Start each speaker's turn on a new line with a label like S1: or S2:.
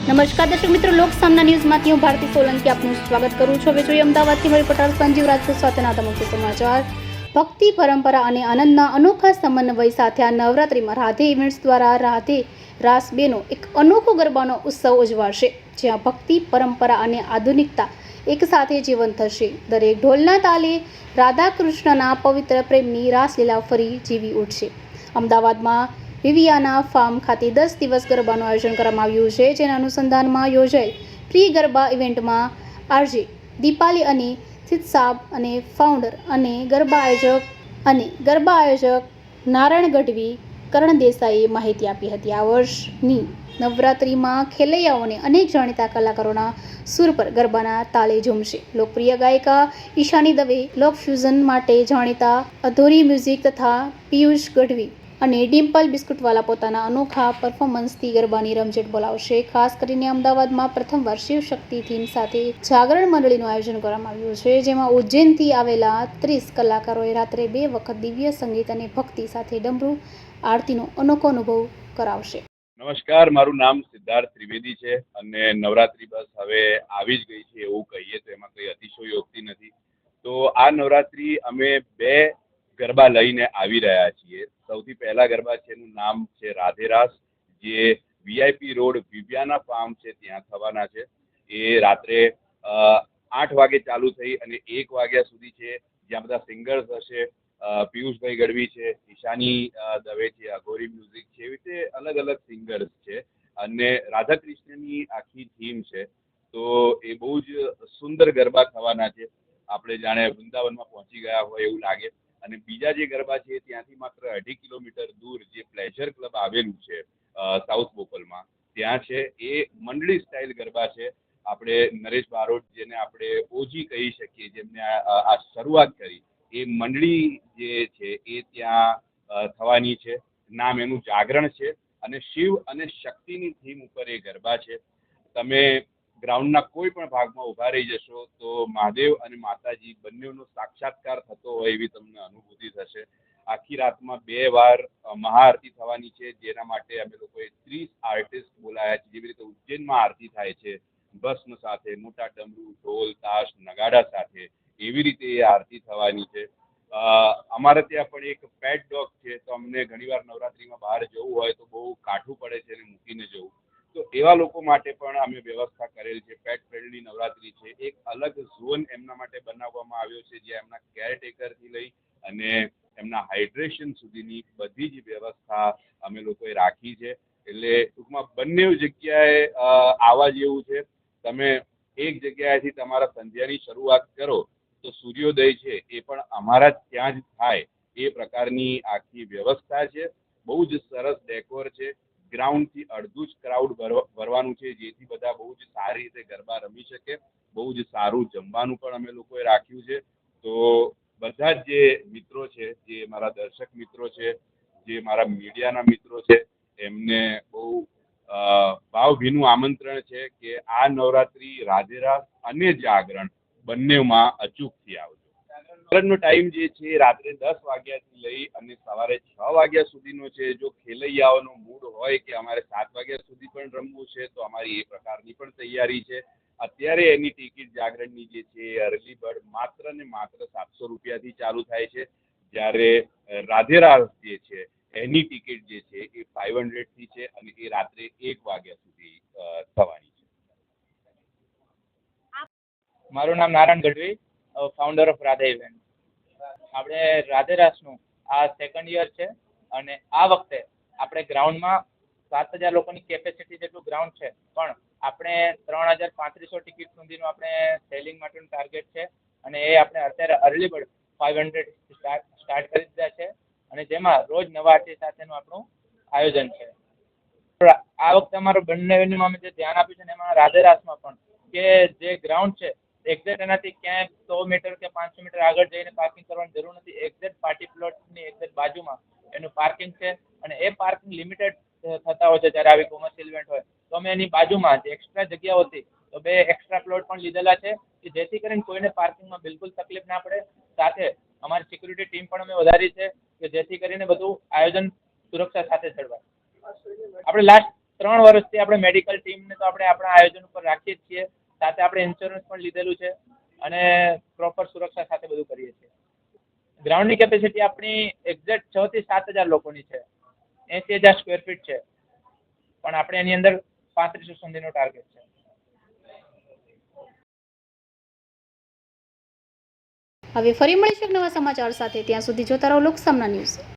S1: નમસ્કાર દર્શક મિત્રો, લોક સામના ન્યૂઝમાંથી હું ભારતી સોલંકી આપનું સ્વાગત કરું છું. હવે જોઈએ અમદાવાદથી મળી પટેલ સંજીવ રાજપૂત સાથેના મુખ્ય સમાચાર. ભક્તિ, પરંપરા અને આનંદના અનોખા સમન્વય સાથે આ નવરાત્રિમાં રાધે ઇવેન્ટ્સ દ્વારા રાધે રાસ બેનો એક અનોખો ગરબાનો ઉત્સવ ઉજવાશે, જ્યાં ભક્તિ, પરંપરા અને આધુનિકતા એકસાથે જીવંત થશે. દરેક ઢોલના તાલે રાધા કૃષ્ણના પવિત્ર પ્રેમની રાસલીલા ફરી જીવી ઉઠશે. અમદાવાદમાં વિવિયાના ફાર્મ ખાતે 10 દિવસ ગરબાનું આયોજન કરવામાં આવ્યું છે, જેના અનુસંધાનમાં યોજાયેલ પ્રી ગરબા ઇવેન્ટમાં આરજે દીપાલી અને સિદ્સાબ અને ફાઉન્ડર અને ગરબા આયોજક નારાયણ ગઢવી, કરણ દેસાઈએ માહિતી આપી હતી. આ વર્ષની નવરાત્રિમાં ખેલૈયાઓને અનેક જાણીતા કલાકારોના સુર પર ગરબાના તાલે ઝૂમશે. લોકપ્રિય ગાયિકા ઈશાની દવે, લોક ફ્યુઝન માટે જાણીતા અધોરી મ્યુઝિક તથા પિયુષ ગઢવી અને ડિમ્પલ બિસ્કુટવાલા પોતાના અનોખા પરફોર્મન્સથી ગરબાની રમઝટ બોલાવશે. ખાસ કરીને અમદાવાદમાં પ્રથમવાર શિવ શક્તિ થીમ સાથે જાગરણ મંડળીનું આયોજન કરવામાં આવ્યું છે, જેમાં ઉજ્જૈનથી આવેલા 30 કલાકારોએ રાત્રે 2 વખત દિવ્ય સંગીત અને ભક્તિ સાથે ડમરૂ આરતીનો અનોખો અનુભવ કરાવશે.
S2: નમસ્કાર, મારું નામ સિદ્ધાર્થ ત્રિવેદી છે અને નવરાત્રી બસ હવે આવી જ ગઈ છે એવું કહીએ તો એમાં કંઈ અતિશયોક્તિ નથી. તો આ નવરાત્રી અમે 2 ગરબા લઈને આવી રહ્યા છીએ. સૌથી પહેલા ગરબા છે એનું નામ છે રાધે રાસ, જે વીઆઈપી રોડ વિવિયાના ફાર્મ છે ત્યાં થવાના છે. એ રાત્રે 8 વાગે ચાલુ થઈ અને 1 વાગ્યા સુધી છે, જ્યાં બધા સિંગર્સ હશે. પિયુષભાઈ ગઢવી છે, ઈશાની દવે છે, અઘોરી મ્યુઝિક છે, એવી રીતે અલગ અલગ સિંગર્સ છે અને રાધા કૃષ્ણની આખી થીમ છે. તો એ બહુ જ સુંદર ગરબા થવાના છે. આપણે જાણે વૃંદાવનમાં પહોંચી ગયા હોય એવું લાગે. અને બીજા જે ગરબા છે ત્યાંથી માત્ર 2.5 કિલોમીટર દૂર જે પ્લેઝર ક્લબ આવેલું છે સાઉથ બોપલમાં, ત્યાં છે. એ મંડળી સ્ટાઇલ ગરબા છે. આપણે નરેશ બારોટ, જેને આપણે ઓજી કહી શકીએ, જેમને આ શરૂઆત કરી, એ મંડળી જે છે એ ત્યાં થવાની છે. નામ એનું જાગરણ છે અને શિવ અને શક્તિની થીમ ઉપર એ ગરબા છે. તમે ગ્રાઉન્ડના કોઈ પણ ભાગમાં ઊભા રહી જશો તો મહાદેવ અને માતાજી બંનેનો સાક્ષાત્કાર થતો હોય એવી તમને અનુભૂતિ થશે. આખી રાતમાં 2 વાર મહાઆરતી થવાની છે, જેના માટે અમે લોકોએ 30 આર્ટિસ્ટ બોલાયા છે. જેવી રીતે ઉજ્જૈનમાં આરતી થાય છે ભસ્મ સાથે, મોટા ડમરૂ, ઢોલ, તાશ, નગાડા સાથે, એવી રીતે એ આરતી થવાની છે. અમારે ત્યાં પણ એક પેટ ડોગ છે, તો અમને ઘણીવાર નવરાત્રિમાં બહાર જવું હોય તો બહુ કાઠું પડે છે એને મૂકીને જવું. તો એવા લોકો માટે પણ અમે વ્યવસ્થા કરેલ છે. પેટ ફ્રેન્ડલી નવરાત્રી છે. એક અલગ ઝોન એમના માટે બનાવવામાં આવ્યો છે, જ્યાં એમના કેરટેકરથી લઈ અને એમના હાઇડ્રેશન સુધીની બધી જ વ્યવસ્થા અમે લોકોએ રાખી છે. એટલે ટૂંકમાં બંને જગ્યાએ આવવા જેવું છે. તમે એક જગ્યાએથી તમારા સંધ્યાની શરૂઆત કરો તો સૂર્યોદય છે એ પણ અમારા ત્યાં જ થાય એ પ્રકારની આખી વ્યવસ્થા છે. બહુ જ સરસ ડેકોર છે. ગ્રાઉન્ડથી અડધું જ ક્રાઉડ ભરવાનું છે, જેથી બધા બહુ જ સારી રીતે ગરબા રમી શકે. બહુ જ સારું જમવાનું પણ અમે લોકોએ રાખ્યું છે. તો બધા જ જે મિત્રો છે, જે મારા દર્શક મિત્રો છે, જે મારા મીડિયાના મિત્રો છે, એમને બહુ ભાવભીનું આમંત્રણ છે કે આ નવરાત્રી રાધે રાસ અને જાગરણ બંનેમાં અચૂકથી આવજો. જાગરણનો ટાઈમ જે છે રાત્રે 10 વાગ્યાથી લઈ અને સવારે 6 વાગ્યા સુધીનો છે. જો ખેલૈયાઓનો મૂડ હોય કે અમારે 7 વાગ્યા સુધી પણ રમવું છે તો અમારી એ પ્રકારની પણ તૈયારી છે. અત્યારે એની ટિકિટ જાગરણની જે છે એ અર્લી બર્ડ માત્ર ને માત્ર 700 રૂપિયાથી ચાલુ થાય છે, જ્યારે રાધે રાસ જે છે એની ટિકિટ જે છે એ 500થી છે અને એ રાત્રે 1 વાગ્યા સુધી થવાની છે.
S3: મારું નામ Narayan Gadhvi, founder of Radhe event. આપણે રાધે રાસનું આ 2nd યર છે અને આ વખતે આપણે ગ્રાઉન્ડમાં 7000 લોકોની કેપેસિટી જેટલું ગ્રાઉન્ડ છે, પણ આપણે 3500 ટિકિટ સુધીનું આપણે સેલિંગ માટેનું ટાર્ગેટ છે અને એ આપણે અત્યારે અર્લી બર્ડ 500 સ્ટાર્ટ કરી દીધા છે અને જેમાં રોજ નવા આર્ટિસ્ટ સાથેનું આપણું આયોજન છે. આ વખતે અમારું બંનેનું અમે જે ધ્યાન આપ્યું છે ને એમાં રાધે રાસમાં પણ કે જે ગ્રાઉન્ડ છે એક્ઝેક્ટ એનાથી ક્યાંય 100 મીટર કે 500 મીટર આગળ જઈને પાર્કિંગ કરવાની જરૂર નથી. એક્ઝેક્ટ પાર્ટી પ્લોટની એક્ઝેક્ટ બાજુમાં એનું પાર્કિંગ છે અને એ પાર્કિંગ લિમિટેડ થતા હોય છે જ્યારે આવી કોમર્શિયલ ઇવેન્ટ હોય. તો અમે એની બાજુમાં જે એક્સ્ટ્રા જગ્યાઓ હતી તો 2 એક્સ્ટ્રા પ્લોટ પણ લીધેલા છે કે જેથી કરીને કોઈને પાર્કિંગમાં બિલકુલ તકલીફ ના પડે. સાથે અમારી સિક્યુરિટી ટીમ પણ અમે વધારી છે કે જેથી કરીને બધું આયોજન સુરક્ષા સાથે ચડવાય. આપણે લાસ્ટ 3 વર્ષથી આપણે મેડિકલ ટીમને તો આપણે આપણા આયોજન ઉપર રાખીએ જ છીએ, સાથે આપણે ઇન્સ્યોરન્સ પણ લીધેલું છે અને પ્રોપર સુરક્ષા સાથે બધું કરીએ છીએ. ગ્રાઉન્ડની કેપેસિટી આપણી એક્ઝેક્ટ 6 થી 7,000 લોકોની છે, 80,000 સ્ક્વેર ફીટ છે, પણ આપણે એની અંદર 3500 સુધીનો ટાર્ગેટ છે.
S1: હવે ફરી મળીશું એક નવા સમાચાર સાથે. ત્યાં સુધી જોતા રહો લોકસામના ન્યૂઝ.